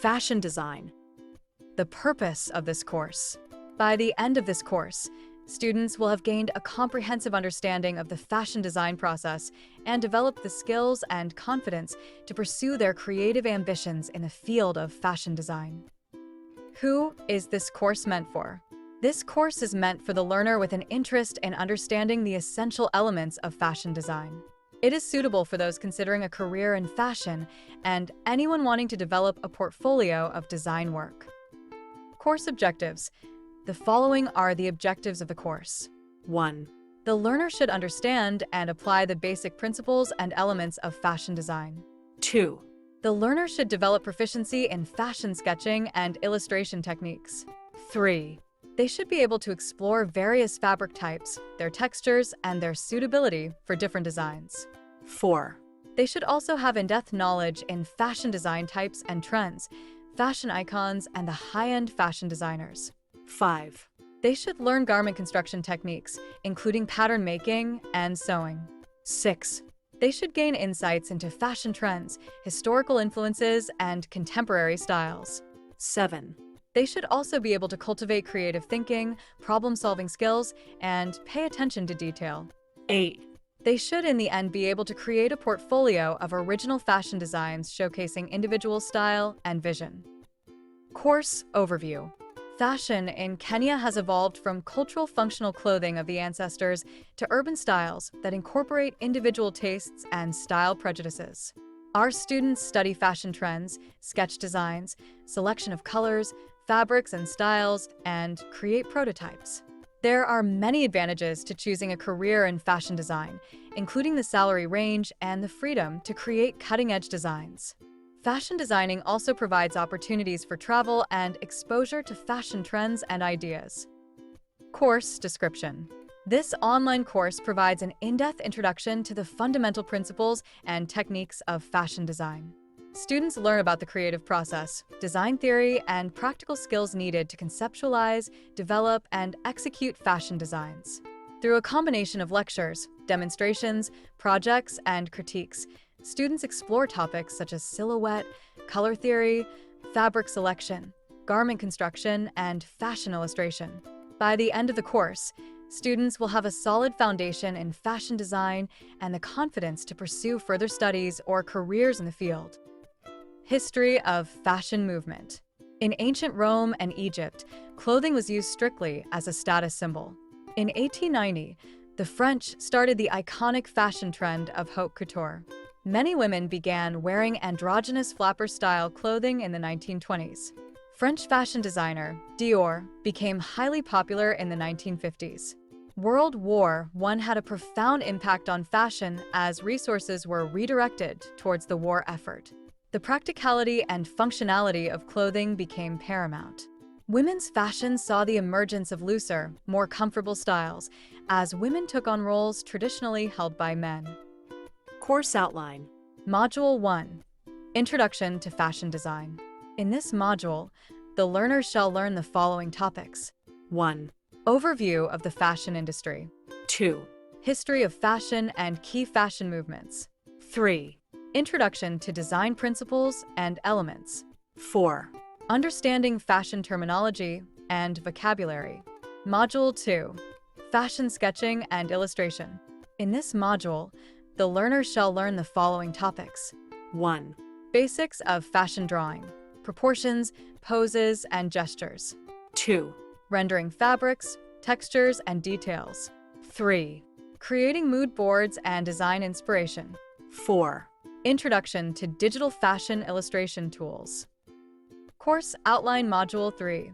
Fashion design. The purpose of this course. By the end of this course, students will have gained a comprehensive understanding of the fashion design process and developed the skills and confidence to pursue their creative ambitions in the field of fashion design. Who is this course meant for? This course is meant for the learner with an interest in understanding the essential elements of fashion design. It is suitable for those considering a career in fashion and anyone wanting to develop a portfolio of design work. Course objectives. The following are the objectives of the course. 1. The learner should understand and apply the basic principles and elements of fashion design. 2. The learner should develop proficiency in fashion sketching and illustration techniques. 3. They should be able to explore various fabric types, their textures, and their suitability for different designs. 4. They should also have in-depth knowledge in fashion design types and trends, fashion icons, and the high-end fashion designers. 5. They should learn garment construction techniques, including pattern making and sewing. 6. They should gain insights into fashion trends, historical influences, and contemporary styles. 7. They should also be able to cultivate creative thinking, problem-solving skills, and pay attention to detail. 8. They should, in the end, be able to create a portfolio of original fashion designs showcasing individual style and vision. Course overview. Fashion in Kenya has evolved from cultural functional clothing of the ancestors to urban styles that incorporate individual tastes and style prejudices. Our students study fashion trends, sketch designs, selection of colors, fabrics and styles, and create prototypes. There are many advantages to choosing a career in fashion design, including the salary range and the freedom to create cutting-edge designs. Fashion designing also provides opportunities for travel and exposure to fashion trends and ideas. Course description. This online course provides an in-depth introduction to the fundamental principles and techniques of fashion design. Students learn about the creative process, design theory, and practical skills needed to conceptualize, develop, and execute fashion designs. Through a combination of lectures, demonstrations, projects, and critiques, students explore topics such as silhouette, color theory, fabric selection, garment construction, and fashion illustration. By the end of the course, students will have a solid foundation in fashion design and the confidence to pursue further studies or careers in the field. History of fashion movement. In ancient Rome and Egypt, clothing was used strictly as a status symbol. In 1890, the French started the iconic fashion trend of haute couture. Many women began wearing androgynous flapper-style clothing in the 1920s. French fashion designer Dior became highly popular in the 1950s. World War I had a profound impact on fashion as resources were redirected towards the war effort. The practicality and functionality of clothing became paramount. Women's fashion saw the emergence of looser, more comfortable styles, as women took on roles traditionally held by men. Course outline. Module 1. Introduction to Fashion Design. In this module, the learner shall learn the following topics. 1. Overview of the fashion industry. 2. History of fashion and key fashion movements. 3. Introduction to design principles and elements. 4. Understanding fashion terminology and vocabulary. Module 2. Fashion sketching and illustration. In this module, the learner shall learn the following topics. 1. Basics of fashion drawing, proportions, poses, and gestures. 2. Rendering fabrics, textures, and details. 3. Creating mood boards and design inspiration. 4. Introduction to digital fashion illustration tools. Course outline module 3.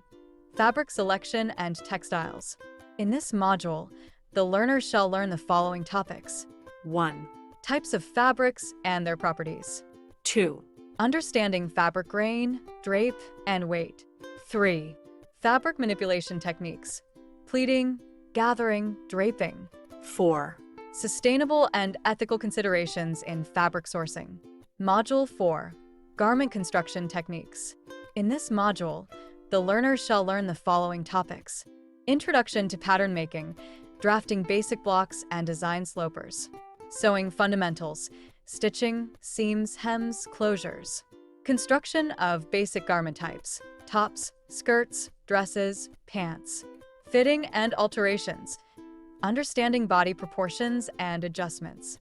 Fabric selection and textiles. In this module, the learner shall learn the following topics. 1. Types of fabrics and their properties. 2. Understanding fabric grain, drape, and weight. 3. Fabric manipulation techniques. Pleating, gathering, draping. 4. Sustainable and ethical considerations in fabric sourcing. Module 4. Garment construction techniques. In this module, the learner shall learn the following topics. Introduction to pattern making, drafting basic blocks and design slopers. Sewing fundamentals, stitching, seams, hems, closures. Construction of basic garment types: tops, skirts, dresses, pants. Fitting and alterations: understanding body proportions and adjustments.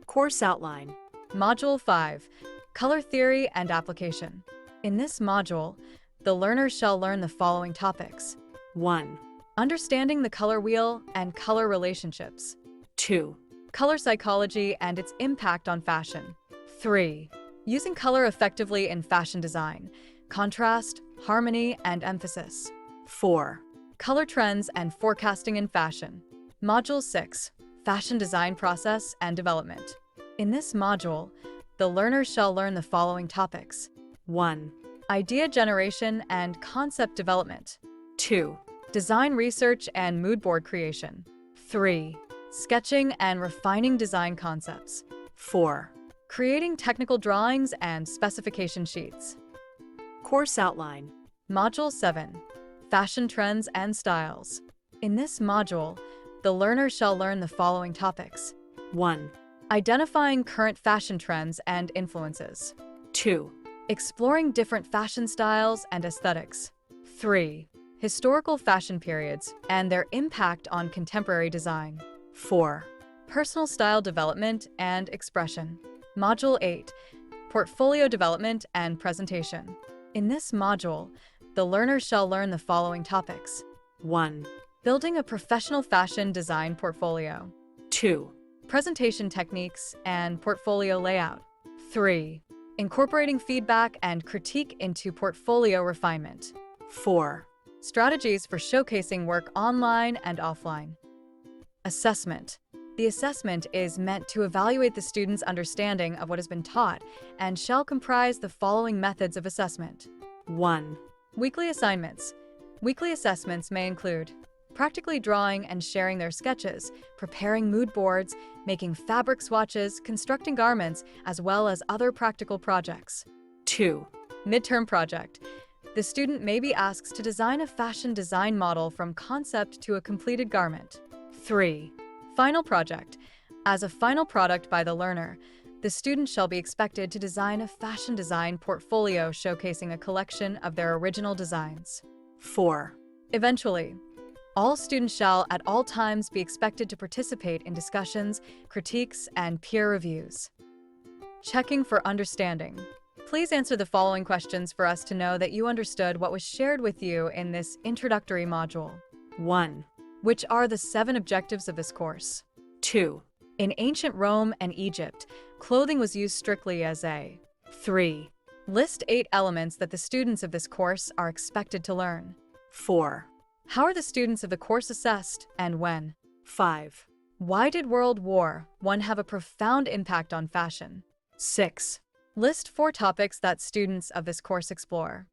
Course outline. Module 5: Color Theory and Application. In this module, the learner shall learn the following topics: 1, understanding the color wheel and color relationships, 2, color psychology and its impact on fashion, 3, using color effectively in fashion design, contrast, harmony, and emphasis, 4, color trends and forecasting in fashion. Module 6: Fashion Design Process and Development. In this module, the learner shall learn the following topics: 1, idea generation and concept development, 2, design research and mood board creation, 3, sketching and refining design concepts, 4. creating technical drawings and specification sheets. Course outline. Module 7: Fashion Trends and Styles. In this module, the learner shall learn the following topics: 1, identifying current fashion trends and influences, 2, exploring different fashion styles and aesthetics, 3, historical fashion periods and their impact on contemporary design, 4, personal style development and expression. Module 8: Portfolio Development and Presentation. In this module, the learner shall learn the following topics: 1, building a professional fashion design portfolio, 2, presentation techniques and portfolio layout, 3, incorporating feedback and critique into portfolio refinement, 4, strategies for showcasing work online and offline. Assessment. The assessment is meant to evaluate the student's understanding of what has been taught and shall comprise the following methods of assessment. 1, Weekly assignments. Weekly assessments may include practically drawing and sharing their sketches, preparing mood boards, making fabric swatches, constructing garments, as well as other practical projects. 2, Midterm project. The student may be asked to design a fashion design model from concept to a completed garment. 3, Final project. As a final product by the learner, the student shall be expected to design a fashion design portfolio showcasing a collection of their original designs. 4, Eventually, all students shall at all times be expected to participate in discussions, critiques, and peer reviews. Checking for understanding. Please answer the following questions for us to know that you understood what was shared with you in this introductory module. 1, Which are the 7 objectives of this course? 2, In ancient Rome and Egypt, clothing was used strictly as a 3. List 8 elements that the students of this course are expected to learn. 4, How are the students of the course assessed and when? 5, Why did World War I have a profound impact on fashion? 6. List 4 topics that students of this course explore.